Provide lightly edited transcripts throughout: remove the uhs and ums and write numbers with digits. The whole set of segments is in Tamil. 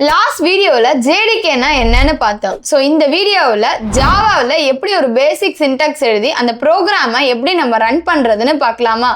லாஸ்ட் வீடியோவில் ஜேடிகேனா என்னன்னு பார்த்தோம். ஸோ இந்த வீடியோவில் ஜாவாவில் எப்படி ஒரு பேசிக் சின்டாக்ஸ் எழுதி அந்த ப்ரோக்ராமை எப்படி நம்ம ரன் பண்ணுறதுன்னு பார்க்கலாமா?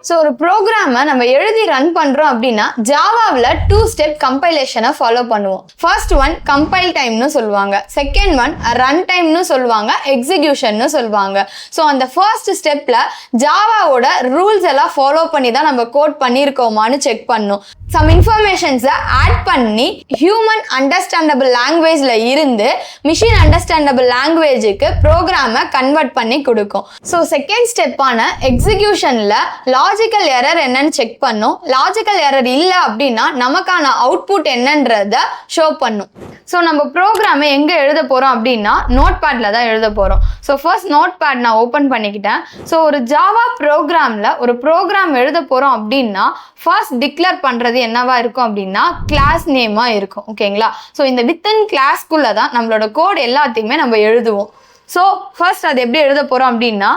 ஸோ ஒரு ப்ரோக்ராமை நம்ம எழுதி ரன் பண்ணுறோம் அப்படின்னா ஜாவாவில் 2 ஸ்டெப் கம்பைலேஷனை ஃபாலோ பண்ணுவோம். ஃபர்ஸ்ட் ஒன் கம்பைல் டைம்னு சொல்லுவாங்க, செகண்ட் ஒன் ரன் டைம்னு சொல்லுவாங்க, எக்ஸிக்யூஷன்னு சொல்லுவாங்க. ஸோ அந்த ஃபர்ஸ்ட் ஸ்டெப்பில் ஜாவாவோட ரூல்ஸ் எல்லாம் ஃபாலோ பண்ணி தான் நம்ம கோட் பண்ணியிருக்கோமான்னு செக் பண்ணணும். சம் இன்ஃபர்மேஷன்ஸை ஆட் பண்ணி ஹியூமன் அண்டர்ஸ்டாண்டபிள் லாங்குவேஜில் இருந்து மிஷின் அண்டர்ஸ்டாண்டபிள் லாங்குவேஜுக்கு ப்ரோக்ராமை கன்வெர்ட் பண்ணி கொடுக்கும். ஸோ செகண்ட் ஸ்டெப்பான எக்ஸிக்யூஷனில் லாஜிக்கல் எரர் என்னன்னு செக் பண்ணும். லாஜிக்கல் எரர் இல்லை அப்படின்னா நமக்கான அவுட்புட் என்னன்றத ஷோ பண்ணும். ஸோ நம்ம ப்ரோக்ராமை எங்கே எழுத போகிறோம் அப்படின்னா நோட் பேடில் தான் எழுத போகிறோம். ஸோ ஃபர்ஸ்ட் நோட் பேட் நான் ஓப்பன் பண்ணிக்கிட்டேன். ஸோ ஒரு ஜாவா ப்ரோக்ராமில் ஒரு ப்ரோக்ராம் எழுத போகிறோம் அப்படின்னா ஃபர்ஸ்ட் டிக்ளேர் பண்ணுறது என்னவா இருக்கும் அப்படின்னா கிளாஸ் நேமாக இருக்கும். ஓகேங்களா? ஸோ இந்த வித்தின் கிளாஸ்க்குள்ளே தான் நம்மளோட கோட் எல்லாத்தையுமே நம்ம எழுதுவோம். ஸோ ஃபர்ஸ்ட் அது எப்படி எழுத போகிறோம் அப்படின்னா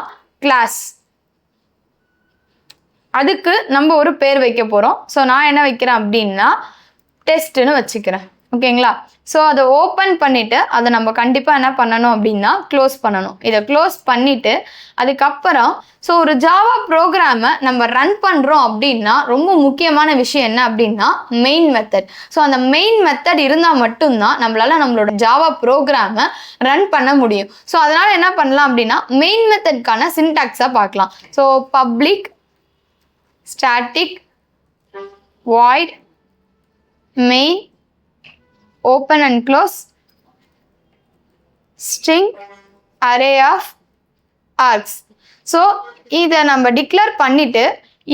கிளாஸ், அதுக்கு நம்ம ஒரு பேர் வைக்க போகிறோம். ஸோ நான் என்ன வைக்கிறேன் அப்படின்னா டெஸ்ட்டுன்னு வச்சுக்கிறேன். ஓகேங்களா? ஸோ அதை ஓப்பன் பண்ணிவிட்டு அதை நம்ம கண்டிப்பாக என்ன பண்ணணும் அப்படின்னா க்ளோஸ் பண்ணணும். இதை க்ளோஸ் பண்ணிவிட்டு அதுக்கப்புறம் ஸோ ஒரு ஜாவா ப்ரோக்ராமை நம்ம ரன் பண்ணுறோம் அப்படின்னா ரொம்ப முக்கியமான விஷயம் என்ன அப்படின்னா மெயின் மெத்தட். ஸோ அந்த மெயின் மெத்தட் இருந்தால் மட்டும்தான் நம்மளால் நம்மளோட ஜாவா ப்ரோக்ராமை ரன் பண்ண முடியும். ஸோ அதனால் என்ன பண்ணலாம் அப்படின்னா மெயின் மெத்தட்கான சின்டாக்ஸாக பார்க்கலாம். So public static void main open and close string array of args. So இதை நம்ம டிக்ளேர் பண்ணிட்டு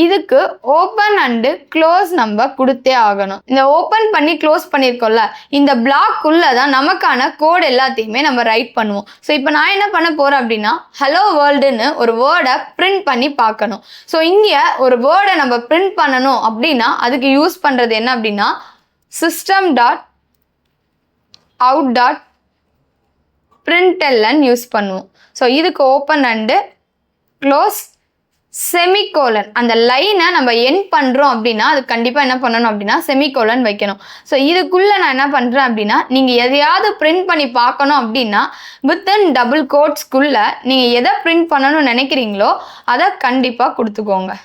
இதுக்கு ஓப்பன் அண்டு க்ளோஸ் நம்ம கொடுத்தே ஆகணும். இந்த ஓப்பன் பண்ணி க்ளோஸ் பண்ணியிருக்கோம்ல இந்த பிளாக்குள்ளே தான் நமக்கான கோட் எல்லாத்தையுமே நம்ம ரைட் பண்ணுவோம். ஸோ இப்போ நான் என்ன பண்ண போகிறேன் அப்படின்னா ஹலோ வேர்ல்டுன்னு ஒரு வேர்டை பிரிண்ட் பண்ணி பார்க்கணும். ஸோ இங்கே ஒரு வேர்டை நம்ம பிரிண்ட் பண்ணணும் அப்படின்னா அதுக்கு யூஸ் பண்ணுறது என்ன அப்படின்னா system.out.println யூஸ் பண்ணுவோம். ஸோ இதுக்கு ஓப்பன் அண்டு க்ளோஸ் செமிகோலன், அந்த லைனை நம்ம எண்ட் பண்ணுறோம் அப்படின்னா அது கண்டிப்பாக என்ன பண்ணணும் அப்படின்னா செமிகோலன் வைக்கணும். ஸோ இதுக்குள்ளே நான் என்ன பண்ணுறேன் அப்படின்னா நீங்கள் எதையாவது பிரிண்ட் பண்ணி பார்க்கணும் அப்படின்னா வித்தின் டபுள் கோட்ஸ்குள்ளே நீங்கள் எதை பிரிண்ட் பண்ணணும்னு நினைக்கிறீங்களோ அதை கண்டிப்பாக கொடுத்துக்கோங்க.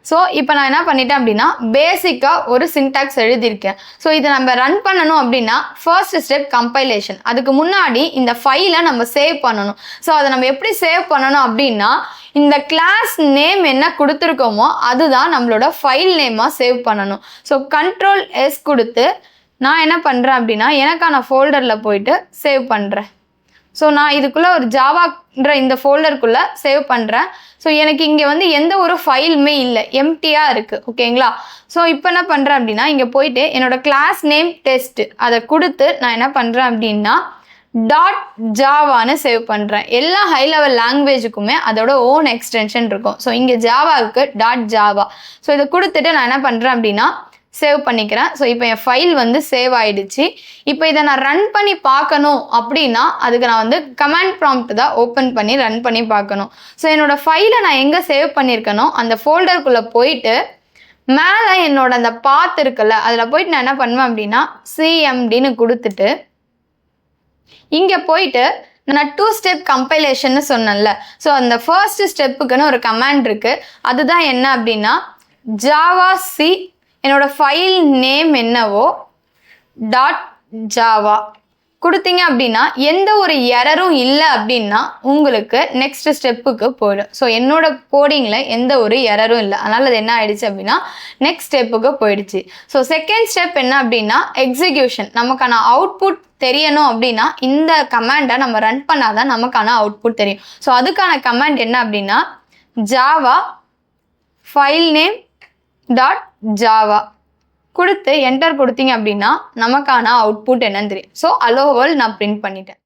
ஸோ இப்போ நான் என்ன பண்ணிட்டேன் அப்படின்னா பேசிக்காக ஒரு சின்டாக்ஸ் எழுதியிருக்கேன். ஸோ இதை நம்ம ரன் பண்ணணும் அப்படின்னா ஃபர்ஸ்ட் ஸ்டெப் கம்பைலேஷன். அதுக்கு முன்னாடி இந்த ஃபைலை நம்ம சேவ் பண்ணணும். ஸோ அதை நம்ம எப்படி சேவ் பண்ணணும் அப்படின்னா இந்த கிளாஸ் நேம் என்ன கொடுத்துருக்கோமோ அதுதான் நம்மளோட ஃபைல் நேமாக சேவ் பண்ணணும். ஸோ Ctrl+S கொடுத்து நான் என்ன பண்ணுறேன் அப்படின்னா எனக்கான ஃபோல்டரில் போயிட்டு சேவ் பண்ணுறேன். ஸோ நான் இதுக்குள்ளே ஒரு ஜாவான்ற இந்த ஃபோல்டருக்குள்ளே சேவ் பண்ணுறேன். ஸோ எனக்கு இங்கே வந்து எந்த ஒரு ஃபைலுமே இல்லை, எம்டியாக இருக்குது. ஓகேங்களா? ஸோ இப்போ என்ன பண்ணுறேன் அப்படின்னா இங்கே போயிட்டு என்னோடய கிளாஸ் நேம் டெஸ்ட் அதை கொடுத்து நான் என்ன பண்ணுறேன் அப்படின்னா .javaன்னு சேவ் பண்ணுறேன். எல்லா ஹை லெவல் லாங்குவேஜுக்குமே அதோட ஓன் எக்ஸ்டென்ஷன் இருக்கும். ஸோ இங்கே ஜாவாவுக்கு .java. ஸோ இதை கொடுத்துட்டு நான் என்ன பண்ணுறேன் அப்படின்னா சேவ் பண்ணிக்கிறேன். ஸோ இப்போ என் ஃபைல் வந்து சேவ் ஆகிடுச்சு. இப்போ இதை நான் ரன் பண்ணி பார்க்கணும் அப்படின்னா அதுக்கு நான் வந்து கமாண்ட் ப்ராம்ப்ட் தான் ஓப்பன் பண்ணி ரன் பண்ணி பார்க்கணும். ஸோ என்னோடய ஃபைலை நான் எங்கே சேவ் பண்ணியிருக்கனோ அந்த ஃபோல்டருக்குள்ளே போயிட்டு மேலே என்னோட அந்த பாத் இருக்குல்ல அதில் போயிட்டு நான் என்ன பண்ணுவேன் அப்படின்னா cmdன்னு கொடுத்துட்டு இங்கே போயிட்டு நான் 2 ஸ்டெப் கம்பைலேஷன்னு சொன்னேன்ல. ஸோ அந்த ஃபர்ஸ்ட் ஸ்டெப்புக்குன்னு ஒரு கமாண்ட் இருக்குது. அதுதான் என்ன அப்படின்னா javac என்னோட ஃபைல் நேம் என்னவோ .java கொடுத்தீங்க அப்படின்னா எந்த ஒரு எரரும் இல்லை அப்படின்னா உங்களுக்கு நெக்ஸ்ட் ஸ்டெப்புக்கு போயிடும். ஸோ என்னோட கோடிங்கில் எந்த ஒரு எரரும் இல்லை, அதனால் அது என்ன ஆயிடுச்சு அப்படின்னா நெக்ஸ்ட் ஸ்டெப்புக்கு போயிடுச்சு. ஸோ செகண்ட் ஸ்டெப் என்ன அப்படின்னா எக்ஸிக்யூஷன். நமக்கான அவுட்புட் தெரியணும் அப்படின்னா இந்த கமாண்டை நம்ம ரன் பண்ணாதான் நமக்கான அவுட்புட் தெரியும். ஸோ அதுக்கான கமாண்ட் என்ன அப்படின்னா java ஃபைல் நேம் .java கொடுத்து என்டர் கொடுத்தீங்க அப்படின்னா நமக்கான அவுட்புட் என்னன்னு தெரியும். ஸோ ஹலோ வேர்ல்ட் நான் பிரிண்ட் பண்ணிட்டேன்.